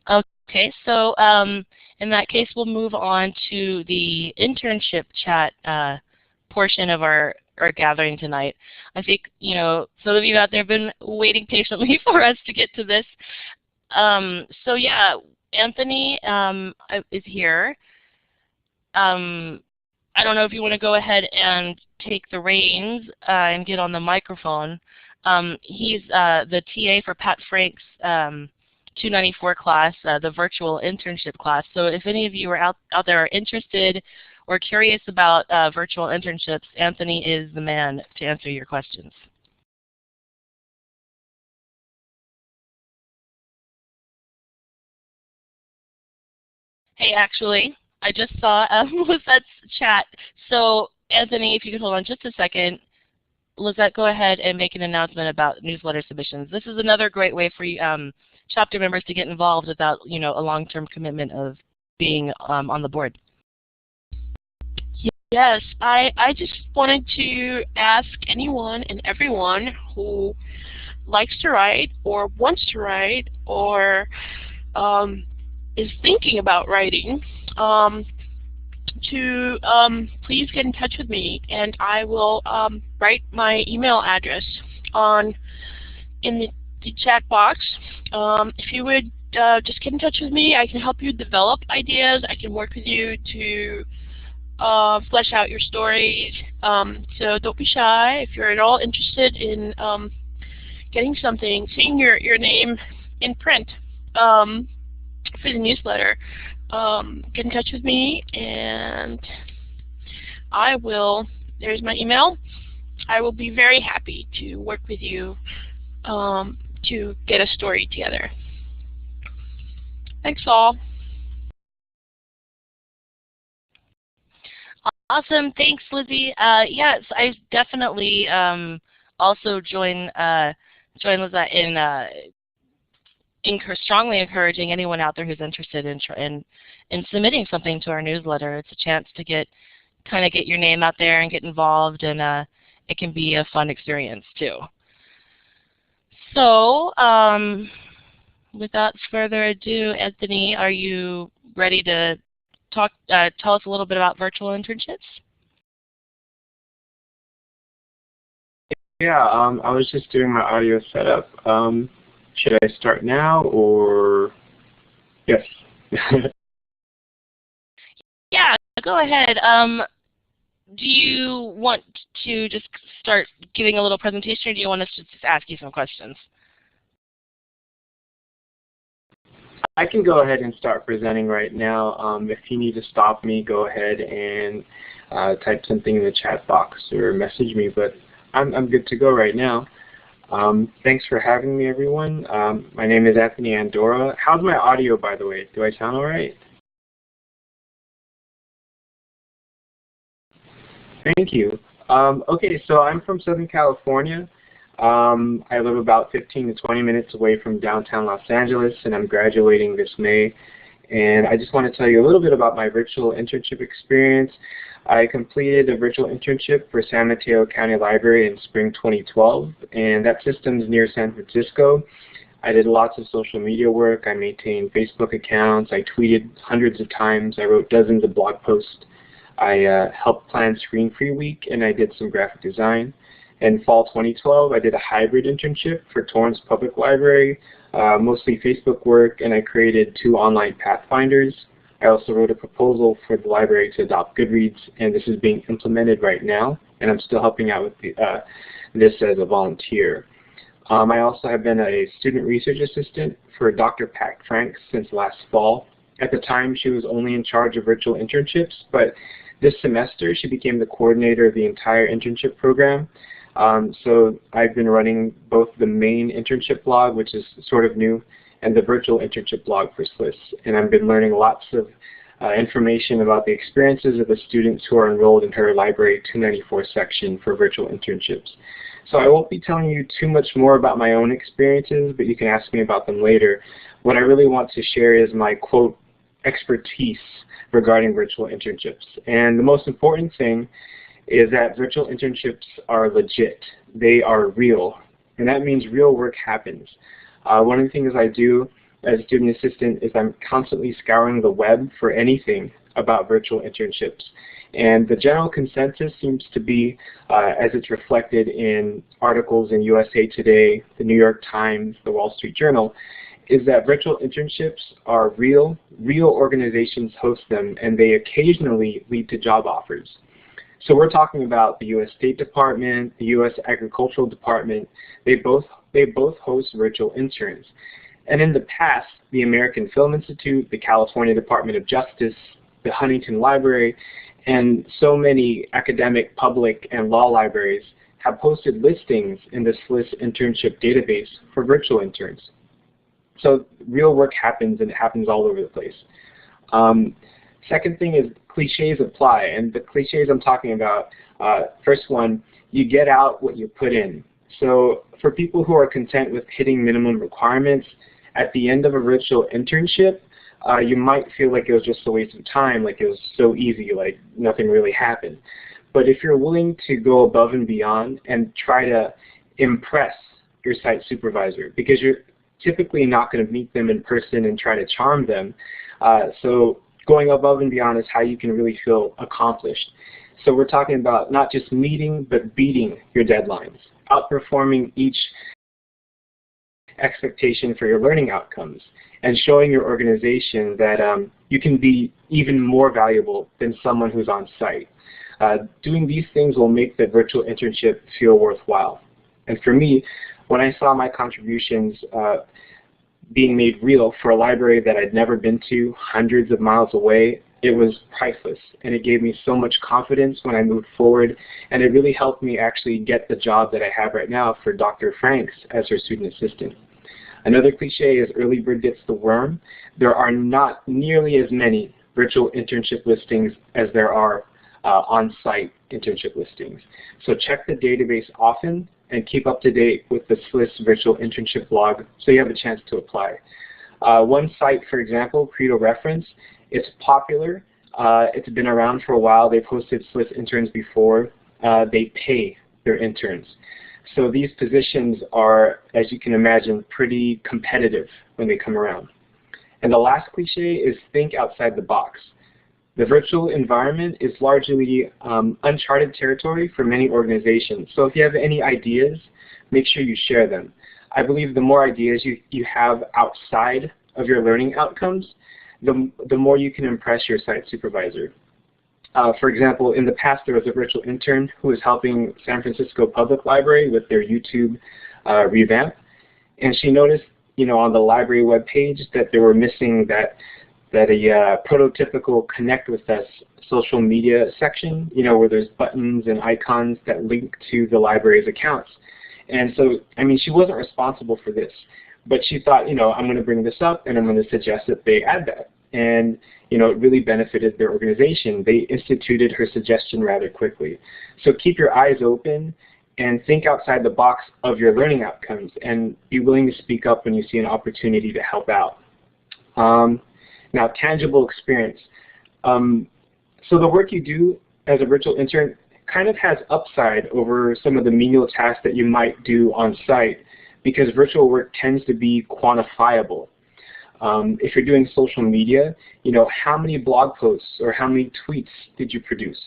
Okay, so in that case, we'll move on to the internship chat portion of our gathering tonight. I think, you know, some of you out there have been waiting patiently for us to get to this. So yeah, Anthony is here. I don't know if you want to go ahead and take the reins and get on the microphone. He's the TA for Pat Frank's 294 class, the virtual internship class. So if any of you are out there are interested or curious about virtual internships, Anthony is the man to answer your questions. Hey, actually, I just saw Lizette's chat. So Anthony, if you could hold on just a second, Lizette, go ahead and make an announcement about newsletter submissions. This is another great way for you, chapter members to get involved without, you know, a long-term commitment of being on the board. Yes, I just wanted to ask anyone and everyone who likes to write or wants to write or is thinking about writing to please get in touch with me, and I will write my email address in the chat box. If you would just get in touch with me, I can help you develop ideas. I can work with you to flesh out your stories. So don't be shy. If you're at all interested in getting something, seeing your name in print for the newsletter, get in touch with me, and I will, there's my email. I will be very happy to work with you to get a story together. Thanks all. Awesome, thanks, Lizzie. Yes, I definitely also join Lizette in strongly encouraging anyone out there who's interested in submitting something to our newsletter. It's a chance to kind of get your name out there and get involved, and it can be a fun experience too. So, without further ado, Anthony, are you ready to tell us a little bit about virtual internships? Yeah, I was just doing my audio setup. Should I start now or yes? Yeah, go ahead. Do you want to just start giving a little presentation, or do you want us to just ask you some questions? I can go ahead and start presenting right now. If you need to stop me, go ahead and type something in the chat box or message me, but I'm good to go right now. Thanks for having me, everyone. My name is Anthony Andora. How's my audio, by the way? Do I sound all right? Thank you. Okay, so I'm from Southern California. I live about 15 to 20 minutes away from downtown Los Angeles, and I'm graduating this May. And I just want to tell you a little bit about my virtual internship experience. I completed a virtual internship for San Mateo County Library in spring 2012, and that system's near San Francisco. I did lots of social media work. I maintained Facebook accounts. I tweeted hundreds of times. I wrote dozens of blog posts. I helped plan Screen Free Week, and I did some graphic design. In fall 2012, I did a hybrid internship for Torrance Public Library, mostly Facebook work, and I created 2 online pathfinders. I also wrote a proposal for the library to adopt Goodreads, and this is being implemented right now, and I'm still helping out with this as a volunteer. I also have been a student research assistant for Dr. Pat Frank since last fall. At the time, she was only in charge of virtual internships, but this semester, she became the coordinator of the entire internship program. So I've been running both the main internship blog, which is sort of new, and the virtual internship blog for SLIS. And I've been learning lots of information about the experiences of the students who are enrolled in her Library 294 section for virtual internships. So I won't be telling you too much more about my own experiences, but you can ask me about them later. What I really want to share is my, quote, expertise regarding virtual internships. And the most important thing is that virtual internships are legit. They are real. And that means real work happens. One of the things I do as a student assistant is I'm constantly scouring the web for anything about virtual internships. And the general consensus seems to be, as it's reflected in articles in USA Today, the New York Times, the Wall Street Journal, is that virtual internships are real organizations host them, and they occasionally lead to job offers. So we're talking about the U.S. State Department, the U.S. Agricultural Department. They both host virtual interns. And in the past, the American Film Institute, the California Department of Justice, the Huntington Library, and so many academic, public, and law libraries have posted listings in the SLIS internship database for virtual interns. So real work happens, and it happens all over the place. Second thing is cliches apply, and the cliches I'm talking about, first one, you get out what you put in. So for people who are content with hitting minimum requirements, at the end of a virtual internship, you might feel like it was just a waste of time, like it was so easy, like nothing really happened. But if you're willing to go above and beyond and try to impress your site supervisor, because you're typically not going to meet them in person and try to charm them, so going above and beyond is how you can really feel accomplished. So we're talking about not just meeting, but beating your deadlines, outperforming each expectation for your learning outcomes, and showing your organization that you can be even more valuable than someone who's on site. Doing these things will make the virtual internship feel worthwhile. And for me, when I saw my contributions being made real for a library that I'd never been to, hundreds of miles away, it was priceless, and it gave me so much confidence when I moved forward, and it really helped me actually get the job that I have right now for Dr. Franks as her student assistant. Another cliche is early bird gets the worm. There are not nearly as many virtual internship listings as there are on-site internship listings. So check the database often and keep up to date with the SLIS Virtual Internship Blog so you have a chance to apply. One site, for example, Credo Reference, it's popular. It's been around for a while. They've hosted SLIS interns before. They pay their interns. So these positions are, as you can imagine, pretty competitive when they come around. And the last cliche is think outside the box. The virtual environment is largely uncharted territory for many organizations. So if you have any ideas, make sure you share them. I believe the more ideas you have outside of your learning outcomes, the more you can impress your site supervisor. For example, in the past there was a virtual intern who was helping San Francisco Public Library with their YouTube revamp, and she noticed, on the library webpage that they were missing that a prototypical Connect with Us social media section, where there's buttons and icons that link to the library's accounts. And so, she wasn't responsible for this, but she thought, I'm going to bring this up and I'm going to suggest that they add that. And, it really benefited their organization. They instituted her suggestion rather quickly. So keep your eyes open and think outside the box of your learning outcomes, and be willing to speak up when you see an opportunity to help out. Now, tangible experience. So the work you do as a virtual intern kind of has upside over some of the menial tasks that you might do on site, because virtual work tends to be quantifiable. If you're doing social media, how many blog posts or how many tweets did you produce?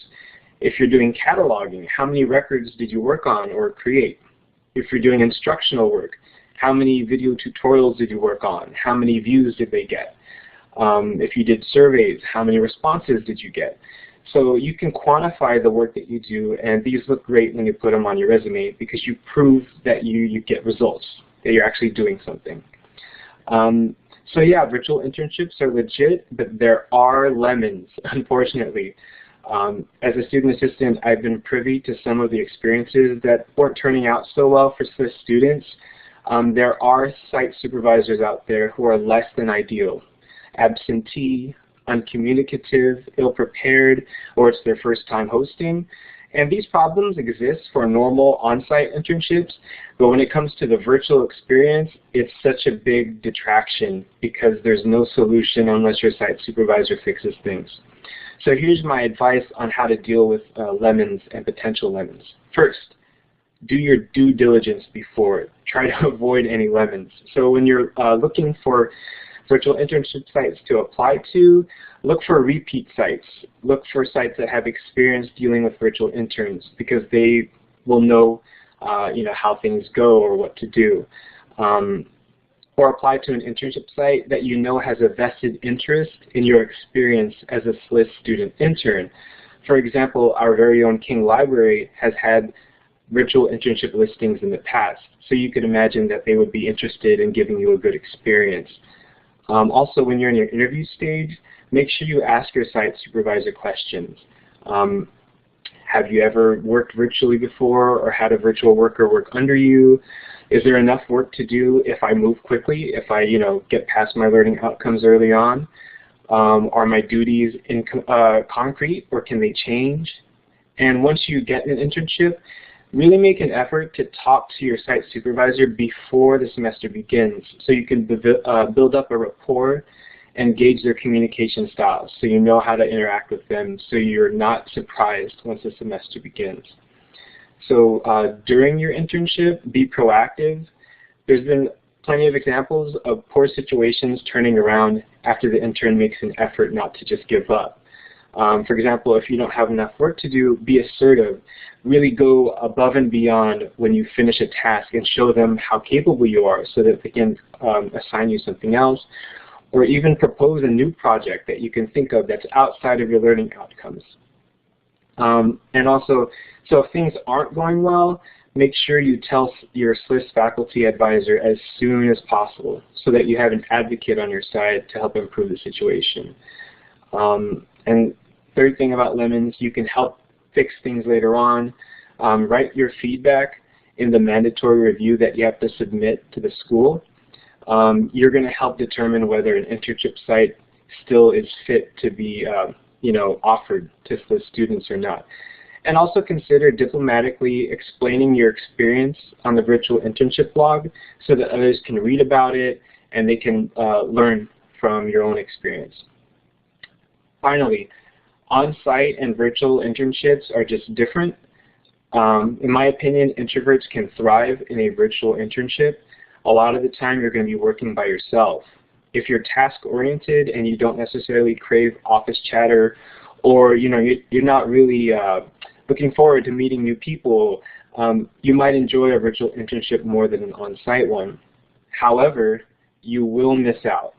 If you're doing cataloging, how many records did you work on or create? If you're doing instructional work, how many video tutorials did you work on? How many views did they get? If you did surveys, how many responses did you get? So you can quantify the work that you do, and these look great when you put them on your resume because you prove that you get results, that you're actually doing something. So yeah, virtual internships are legit, but there are lemons, unfortunately. As a student assistant, I've been privy to some of the experiences that weren't turning out so well for SLIS students. There are site supervisors out there who are less than ideal. Absentee, uncommunicative, ill-prepared, or it's their first time hosting. And these problems exist for normal on-site internships, but when it comes to the virtual experience, it's such a big detraction because there's no solution unless your site supervisor fixes things. So here's my advice on how to deal with lemons and potential lemons. First, do your due diligence before. Try to avoid any lemons. So when you're looking for virtual internship sites to apply to, look for repeat sites. Look for sites that have experience dealing with virtual interns, because they will know, how things go or what to do. Or apply to an internship site that you know has a vested interest in your experience as a SLIS student intern. For example, our very own King Library has had virtual internship listings in the past, so you could imagine that they would be interested in giving you a good experience. Also, when you're in your interview stage, make sure you ask your site supervisor questions. Have you ever worked virtually before, or had a virtual worker work under you? Is there enough work to do if I move quickly, if I get past my learning outcomes early on? Are my duties in concrete, or can they change? And once you get an internship, really make an effort to talk to your site supervisor before the semester begins, so you can build up a rapport and gauge their communication styles, so you know how to interact with them, so you're not surprised once the semester begins. So during your internship, be proactive. There's been plenty of examples of poor situations turning around after the intern makes an effort not to just give up. For example, if you don't have enough work to do, be assertive. Really go above and beyond when you finish a task and show them how capable you are, so that they can assign you something else, or even propose a new project that you can think of that's outside of your learning outcomes. And also, so if things aren't going well, make sure you tell your SLIS faculty advisor as soon as possible, so that you have an advocate on your side to help improve the situation. And third thing about lemons, you can help fix things later on. Write your feedback in the mandatory review that you have to submit to the school. You're going to help determine whether an internship site still is fit to be offered to SLIS students or not. And also consider diplomatically explaining your experience on the Virtual Internship Blog, so that others can read about it and they can learn from your own experience. Finally, on-site and virtual internships are just different. In my opinion, introverts can thrive in a virtual internship. A lot of the time you're going to be working by yourself. If you're task-oriented and you don't necessarily crave office chatter, or you're not really looking forward to meeting new people, you might enjoy a virtual internship more than an on-site one. However, you will miss out.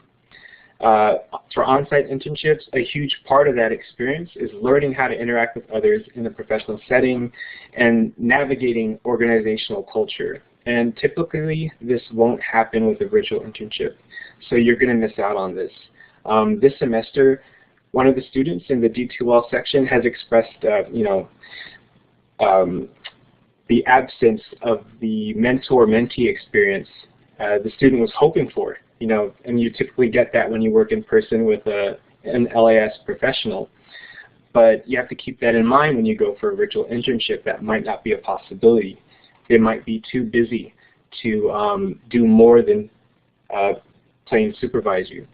For on-site internships, a huge part of that experience is learning how to interact with others in a professional setting and navigating organizational culture. And typically, this won't happen with a virtual internship, so you're going to miss out on this. This semester, one of the students in the D2L section has expressed, the absence of the mentor-mentee experience the student was hoping for. And you typically get that when you work in person with an LAS professional. But you have to keep that in mind when you go for a virtual internship. That might not be a possibility. They might be too busy to do more than plain supervise you.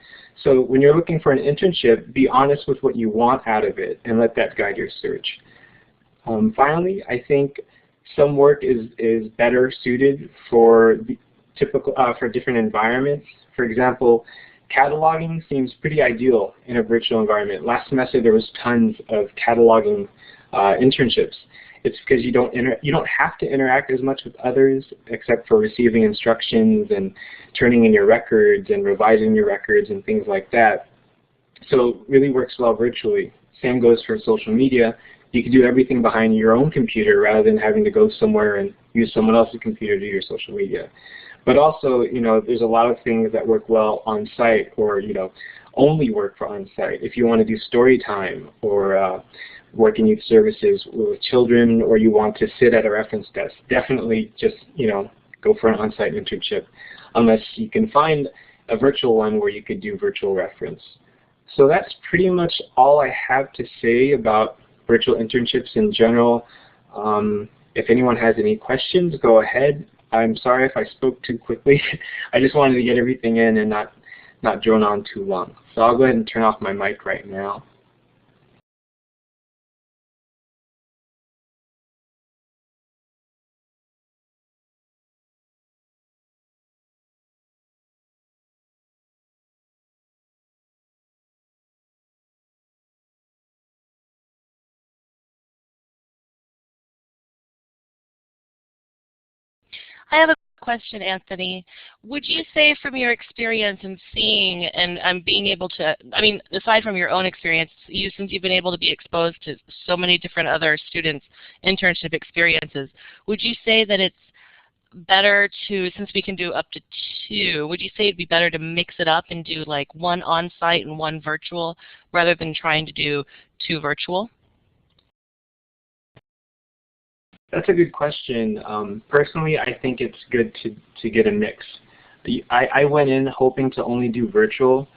So when you're looking for an internship, be honest with what you want out of it and let that guide your search. Finally, I think some work is better suited for for different environments. For example, cataloging seems pretty ideal in a virtual environment. Last semester there was tons of cataloging internships. It's because you don't have to interact as much with others, except for receiving instructions and turning in your records and revising your records and things like that. So it really works well virtually. Same goes for social media. You can do everything behind your own computer rather than having to go somewhere and use someone else's computer to do your social media. But also, there's a lot of things that work well on site, or only work for on site. If you want to do story time or work in youth services with children, or you want to sit at a reference desk, definitely just go for an on-site internship, unless you can find a virtual one where you could do virtual reference. So that's pretty much all I have to say about virtual internships in general. If anyone has any questions, go ahead. I'm sorry if I spoke too quickly. I just wanted to get everything in and not drone on too long. So I'll go ahead and turn off my mic right now. I have a question, Anthony. Would you say from your experience in seeing and being able to, I mean, aside from your own experience, since you've been able to be exposed to so many different other students' internship experiences, would you say that it's better to, since we can do up to 2, would you say it'd be better to mix it up and do like 1 on-site and 1 virtual rather than trying to do 2 virtual? That's a good question. Personally, I think it's good to get a mix. I went in hoping to only do virtual.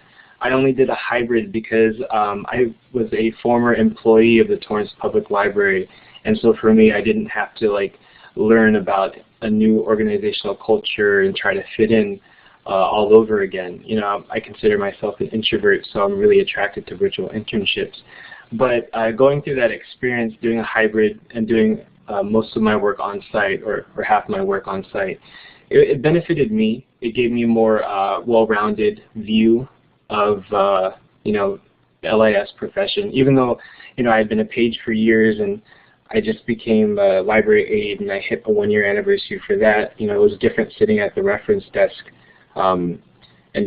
I only did a hybrid because I was a former employee of the Torrance Public Library, and so for me, I didn't have to like learn about a new organizational culture and try to fit in all over again. You know, I consider myself an introvert, so I'm really attracted to virtual internships. But going through that experience, doing a hybrid and doing most of my work on site, or half my work on site, it benefited me. It gave me a more well-rounded view of you know, the LIS profession. Even though, you know, I had been a page for years and I just became a library aide and I hit a 1-year anniversary for that. You know, it was different sitting at the reference desk and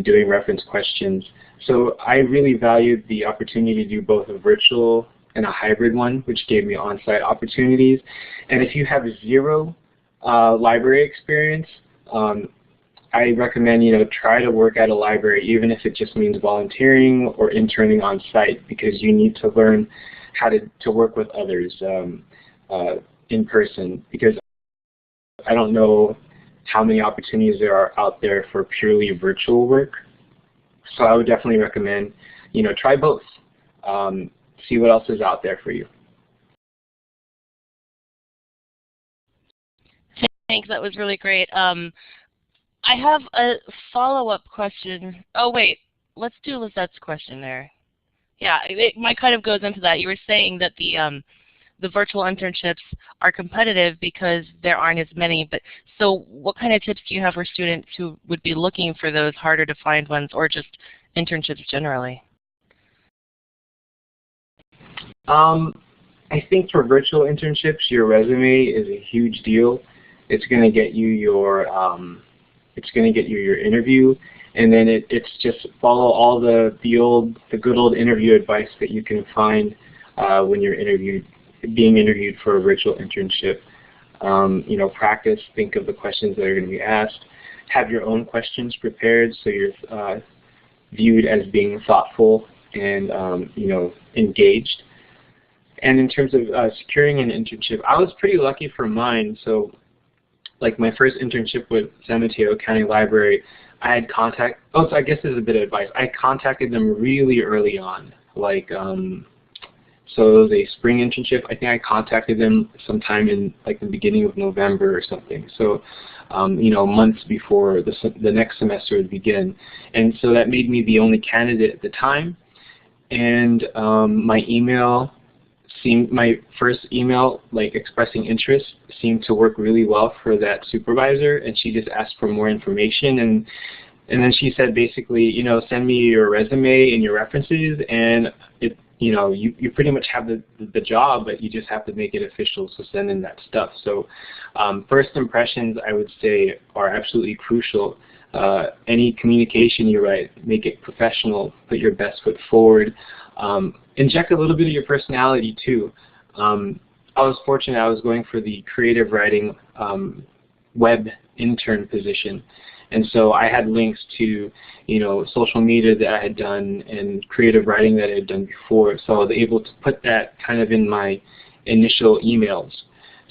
doing reference questions. So I really valued the opportunity to do both a virtual and a hybrid one, which gave me on-site opportunities. And if you have 0 library experience, I recommend, you know, try to work at a library, even if it just means volunteering or interning on site, because you need to learn how to work with others in person, because I don't know how many opportunities there are out there for purely virtual work. So I would definitely recommend, you know, try both. See what else is out there for you. Thanks, that was really great. I have a follow-up question. Oh wait, let's do Lizette's question there. Yeah, it kind of goes into that. You were saying that the virtual internships are competitive because there aren't as many. But so, what kind of tips do you have for students who would be looking for those harder to find ones, or just internships generally? I think for virtual internships, your resume is a huge deal. It's going to get you your interview, and then it's just follow all the good old interview advice that you can find when you're being interviewed for a virtual internship. You know, practice, think of the questions that are going to be asked. Have your own questions prepared so you're viewed as being thoughtful and you know, engaged. And in terms of securing an internship, I was pretty lucky for mine. So, like my first internship with San Mateo County Library, I had contact. Oh, so I guess this is a bit of advice. I contacted them really early on. Like, so it was a spring internship. I think I contacted them sometime in like the beginning of November or something. So, you know, months before the next semester would begin. And so that made me the only candidate at the time. And my first email, like expressing interest, seemed to work really well for that supervisor, and she just asked for more information, and then she said basically, you know, send me your resume and your references, and you know, you pretty much have the job, but you just have to make it official, so send in that stuff. So first impressions, I would say, are absolutely crucial. Any communication you write, make it professional, put your best foot forward. Inject a little bit of your personality too. I was fortunate, I was going for the creative writing web intern position. And so I had links to, you know, social media that I had done and creative writing that I had done before. So I was able to put that kind of in my initial emails.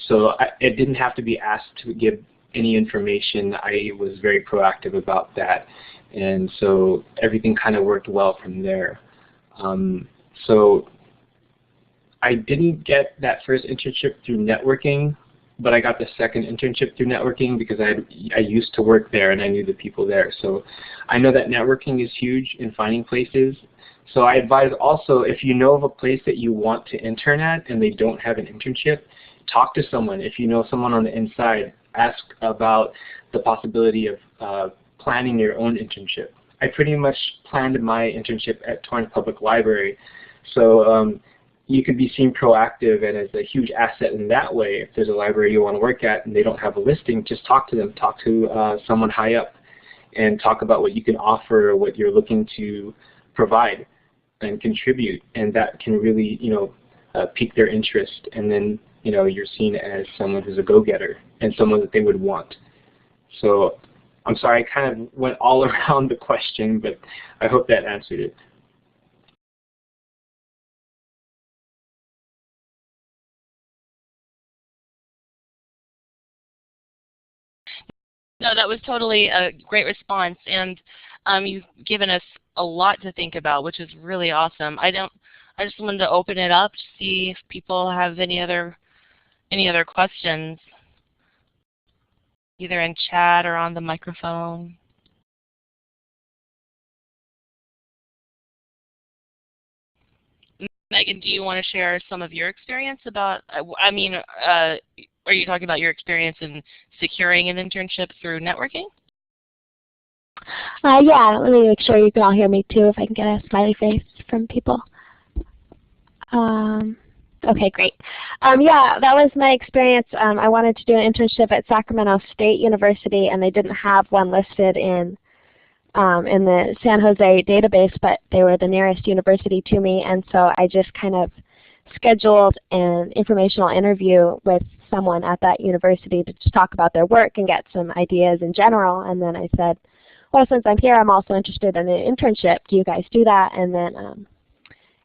So it didn't have to be asked to give any information. I was very proactive about that. And so everything kind of worked well from there. So I didn't get that first internship through networking, but I got the second internship through networking because I used to work there and I knew the people there. So I know that networking is huge in finding places. So I advise also, if you know of a place that you want to intern at and they don't have an internship, talk to someone. If you know someone on the inside, ask about the possibility of planning your own internship. I pretty much planned my internship at Torrance Public Library. So you could be seen proactive and as a huge asset in that way. If there's a library you want to work at and they don't have a listing, just talk to them. Talk to someone high up and talk about what you can offer, what you're looking to provide and contribute, and that can really, pique their interest, and then, you're seen as someone who's a go-getter and someone that they would want. So I'm sorry, I kind of went all around the question, but I hope that answered it. No, that was totally a great response, and you've given us a lot to think about, which is really awesome. I just wanted to open it up to see if people have any other questions, either in chat or on the microphone. Megan, do you want to share some of your experience about, are you talking about your experience in securing an internship through networking? Yeah, let me make sure you can all hear me too, if I can get a smiley face from people. Okay, great. Yeah, that was my experience. I wanted to do an internship at Sacramento State University, and they didn't have one listed in the San Jose database, but they were the nearest university to me, and so I just kind of scheduled an informational interview with someone at that university to just talk about their work and get some ideas in general. And then I said, well, since I'm here, I'm also interested in an internship. Do you guys do that? And then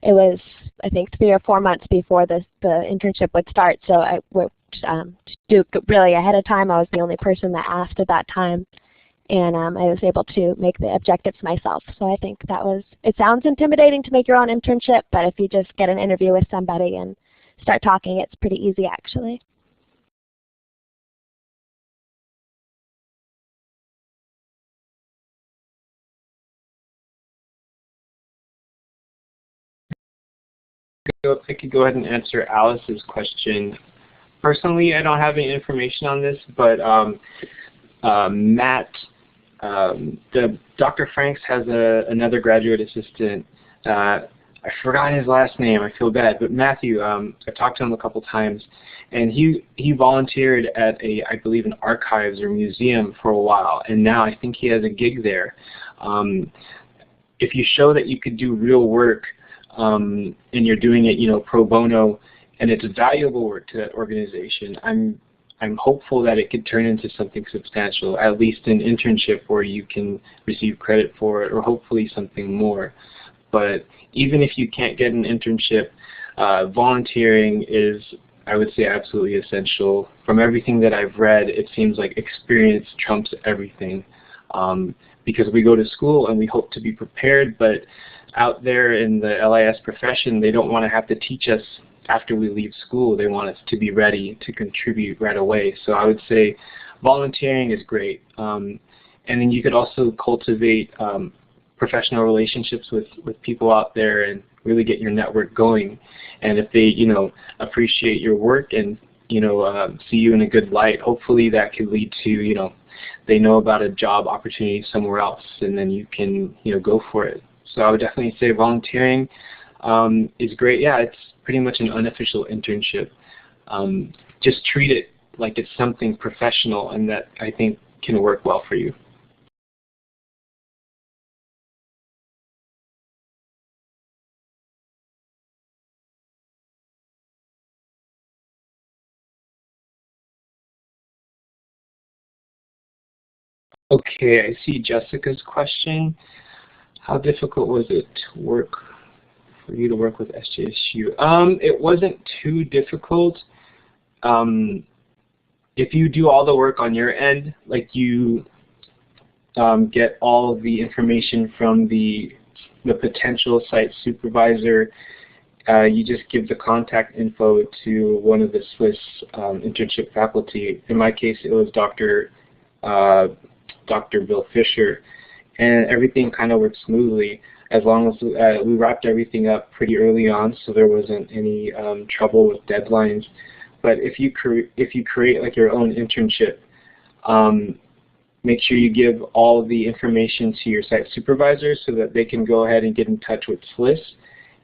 it was, I think, 3 or 4 months before the internship would start. So I worked to do really ahead of time. I was the only person that asked at that time. And I was able to make the objectives myself. So I think that was, it sounds intimidating to make your own internship, but if you just get an interview with somebody and start talking, it's pretty easy actually. I could go ahead and answer Alice's question. Personally, I don't have any information on this, but Matt, Dr. Franks has another graduate assistant. I forgot his last name. I feel bad, but Matthew. I talked to him a couple times, and he volunteered at I believe an archives or museum for a while, and now I think he has a gig there. If you show that you could do real work, and you're doing it, pro bono, and it's valuable work to that organization, I'm hopeful that it could turn into something substantial, at least an internship where you can receive credit for it, or hopefully something more. But even if you can't get an internship, volunteering is, I would say, absolutely essential. From everything that I've read, it seems like experience trumps everything, because we go to school and we hope to be prepared, but out there in the LIS profession, they don't want to have to teach us after we leave school. They want us to be ready to contribute right away. So I would say volunteering is great. And then you could also cultivate professional relationships with people out there and really get your network going. And if they, appreciate your work and, see you in a good light, hopefully that could lead to, they know about a job opportunity somewhere else, and then you can, go for it. So I would definitely say volunteering is great. Yeah, it's pretty much an unofficial internship. Just treat it like it's something professional, and that I think can work well for you. Okay, I see Jessica's question. How difficult was it for you to work with SJSU? It wasn't too difficult. If you do all the work on your end, like you get all the information from the potential site supervisor, you just give the contact info to one of the SLIS internship faculty. In my case, it was Dr. Bill Fisher, and everything kind of worked smoothly as long as we wrapped everything up pretty early on, so there wasn't any trouble with deadlines. But if you create like your own internship, make sure you give all the information to your site supervisor so that they can go ahead and get in touch with SLIS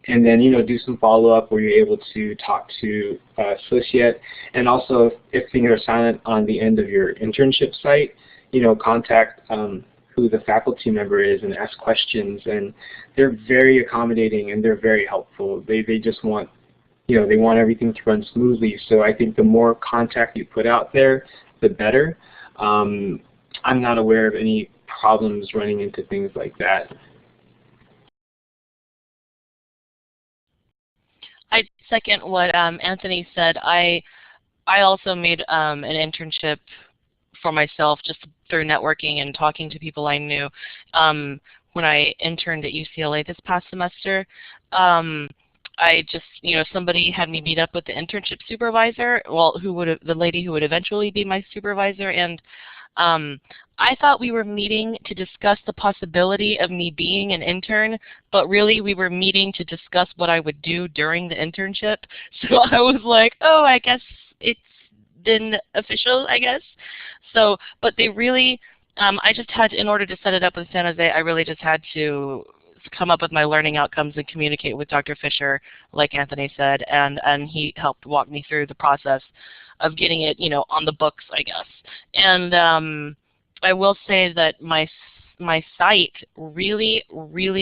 and then do some follow-up where you're able to talk to SLIS yet, and also if things are silent on the end of your internship site, contact who the faculty member is and ask questions, and they're very accommodating and they're very helpful. They just want they want everything to run smoothly. So I think the more contact you put out there, the better. I'm not aware of any problems running into things like that. I second what Anthony said. I also made an internship for myself just through networking and talking to people I knew when I interned at UCLA this past semester. I just, somebody had me meet up with the internship supervisor, well, the lady who would eventually be my supervisor, and I thought we were meeting to discuss the possibility of me being an intern, but really we were meeting to discuss what I would do during the internship. So I was like, oh, I guess it's been official, I guess. So, but they really, I just had to, in order to set it up with San Jose, I really just had to come up with my learning outcomes and communicate with Dr. Fisher, like Anthony said, and he helped walk me through the process of getting it, on the books, I guess. And I will say that my site really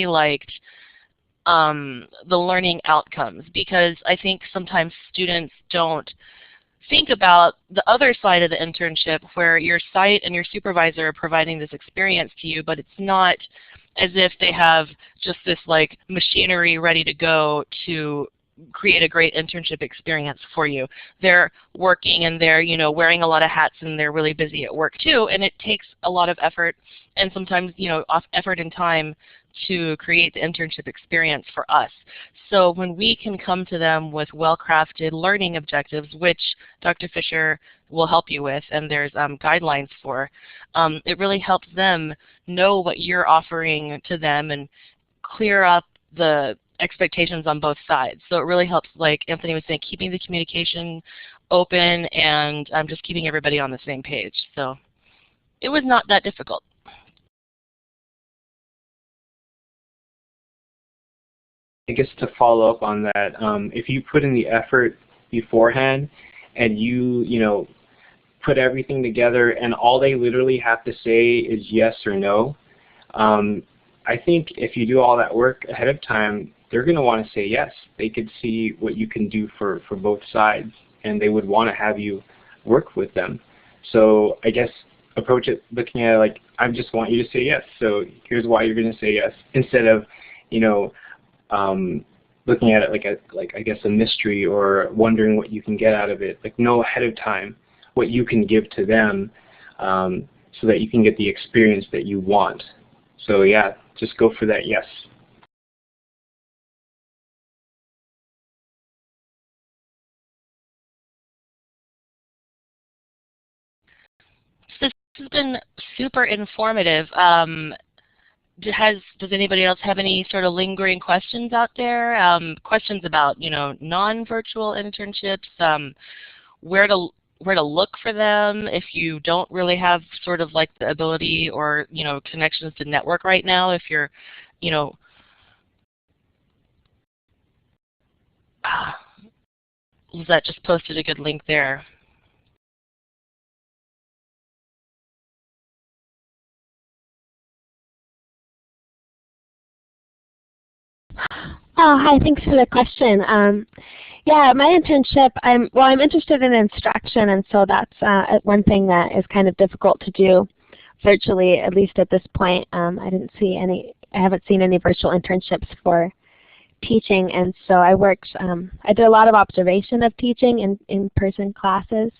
liked the learning outcomes, because I think sometimes students don't think about the other side of the internship where your site and your supervisor are providing this experience to you, but it's not as if they have just this like machinery ready to go to create a great internship experience for you. They're working and they're wearing a lot of hats and they're really busy at work too, and it takes a lot of effort and sometimes effort and time to create the internship experience for us. So when we can come to them with well-crafted learning objectives, which Dr. Fisher will help you with, and there's guidelines for, it really helps them know what you're offering to them and clear up the expectations on both sides. So it really helps, like Anthony was saying, keeping the communication open and just keeping everybody on the same page. So it was not that difficult. I guess to follow up on that, if you put in the effort beforehand and you put everything together and all they literally have to say is yes or no, I think if you do all that work ahead of time, they're going to want to say yes. They could see what you can do for both sides, and they would want to have you work with them. So I guess approach it looking at it like, I just want you to say yes, so here's why you're going to say yes, instead of looking at it like I guess a mystery or wondering what you can get out of it. Like, know ahead of time what you can give to them so that you can get the experience that you want. So yeah, just go for that yes. This has been super informative. Does anybody else have any sort of lingering questions out there? Questions about non-virtual internships, where to look for them if you don't really have sort of like the ability or connections to network right now. If you're Lizette just posted a good link there. Oh, hi, thanks for the question. Yeah, my internship, I'm interested in instruction, and so that's one thing that is kind of difficult to do virtually, at least at this point. I haven't seen any virtual internships for teaching, and so I did a lot of observation of teaching in in-person classes.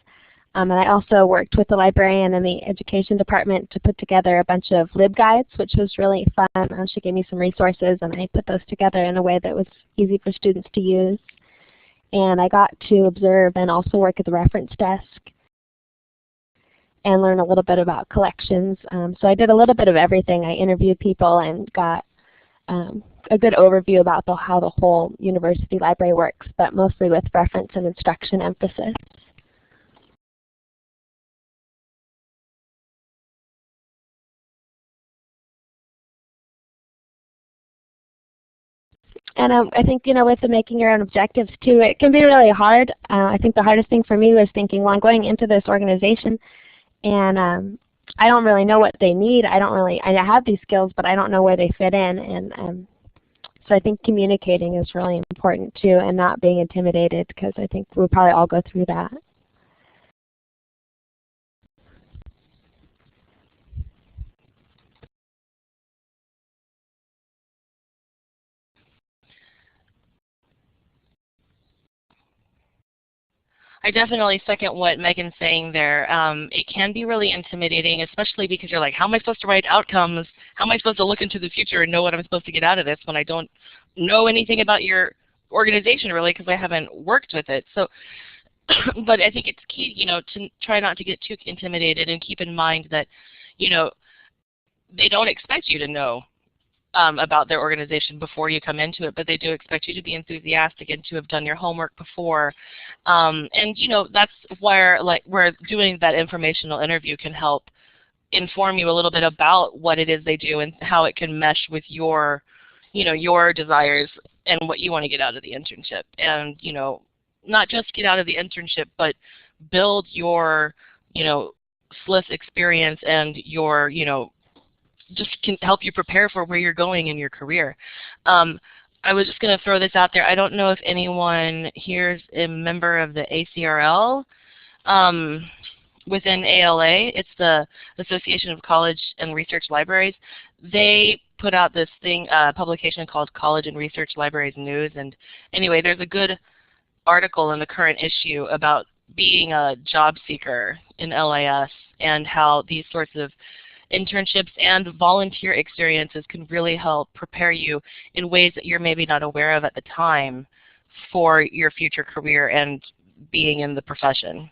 And I also worked with the librarian in the education department to put together a bunch of LibGuides, which was really fun. She gave me some resources, and I put those together in a way that was easy for students to use. And I got to observe and also work at the reference desk and learn a little bit about collections. So I did a little bit of everything. I interviewed people and got a good overview about how the whole university library works, but mostly with reference and instruction emphasis. And I think, with the making your own objectives too, it can be really hard. I think the hardest thing for me was thinking, well, I'm going into this organization and I don't really know what they need. I have these skills, but I don't know where they fit in. And so I think communicating is really important too, and not being intimidated, because I think we'll probably all go through that. I definitely second what Megan's saying there. It can be really intimidating, especially because you're like, how am I supposed to write outcomes? How am I supposed to look into the future and know what I'm supposed to get out of this when I don't know anything about your organization really, because I haven't worked with it? So, but I think it's key, to try not to get too intimidated and keep in mind that, they don't expect you to know about their organization before you come into it, but they do expect you to be enthusiastic and to have done your homework before. And that's where doing that informational interview can help inform you a little bit about what it is they do and how it can mesh with your, your desires and what you want to get out of the internship. And not just get out of the internship, but build your, SLIS experience and your, just can help you prepare for where you're going in your career. I was just going to throw this out there. I don't know if anyone here is a member of the ACRL within ALA. It's the Association of College and Research Libraries. They put out this publication called College and Research Libraries News. And anyway, there's a good article in the current issue about being a job seeker in LIS and how these sorts of internships and volunteer experiences can really help prepare you in ways that you're maybe not aware of at the time for your future career and being in the profession.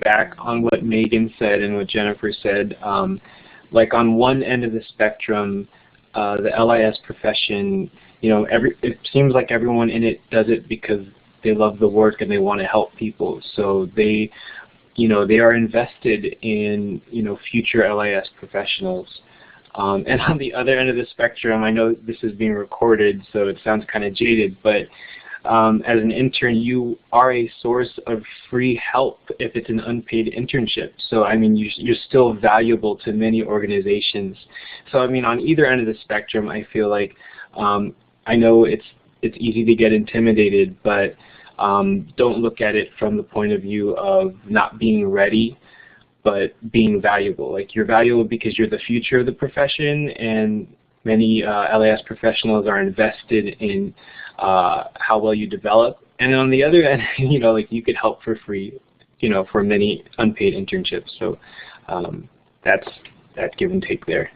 Back on what Megan said and what Jennifer said, like on one end of the spectrum, the LIS profession, it seems like everyone in it does it because they love the work and they want to help people. So they are invested in, future LIS professionals. And on the other end of the spectrum, I know this is being recorded, so it sounds kind of jaded, but as an intern, you are a source of free help if it's an unpaid internship. So, you're still valuable to many organizations. So, on either end of the spectrum, I feel like I know it's easy to get intimidated, but don't look at it from the point of view of not being ready, but being valuable. Like, you're valuable because you're the future of the profession, and many LIS professionals are invested in how well you develop. And on the other end, you could help for free, for many unpaid internships. So that's that give and take there.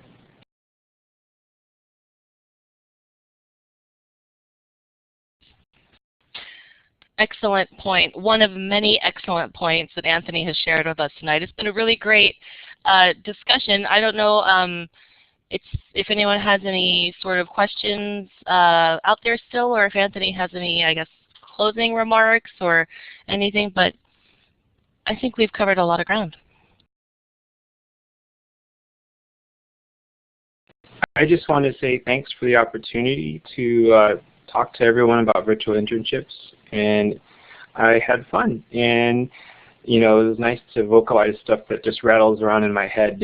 Excellent point. One of many excellent points that Anthony has shared with us tonight. It's been a really great discussion. I don't know if anyone has any sort of questions out there still, or if Anthony has any, closing remarks or anything, but I think we've covered a lot of ground. I just want to say thanks for the opportunity to talk to everyone about virtual internships, and I had fun. And it was nice to vocalize stuff that just rattles around in my head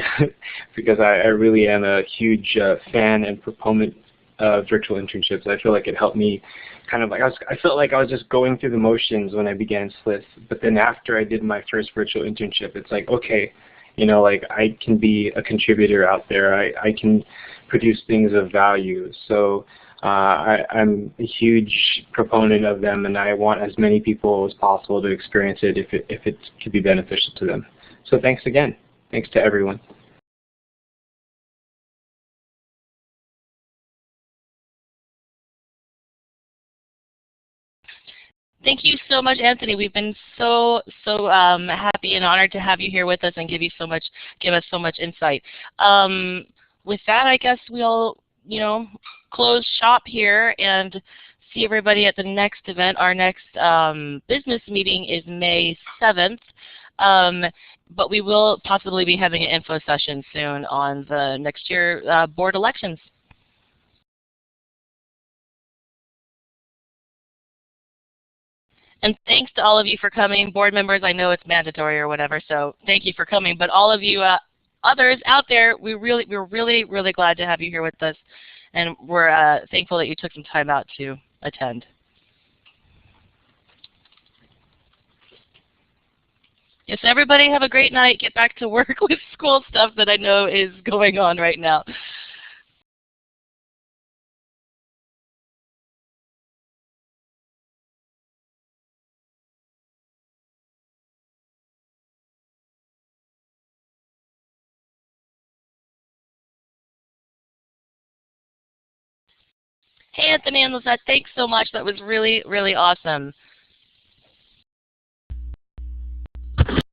because I really am a huge fan and proponent of virtual internships. I feel like it helped me I felt like I was just going through the motions when I began SLIS, but then after I did my first virtual internship, it's like, okay, I can be a contributor out there. I can produce things of value. So I'm a huge proponent of them, and I want as many people as possible to experience it if it could be beneficial to them. So thanks again. Thanks to everyone. Thank you so much, Anthony. We've been so happy and honored to have you here with us and give us so much insight. With that, I guess we'll close shop here and see everybody at the next event. Our next business meeting is May 7th. But we will possibly be having an info session soon on the next year board elections. And thanks to all of you for coming. Board members, I know it's mandatory or whatever, so thank you for coming. But all of you others out there, we're really glad to have you here with us. And we're thankful that you took some time out to attend. Yes, everybody have a great night. Get back to work with school stuff that I know is going on right now. Hey, Anthony and Lizette, thanks so much. That was really awesome.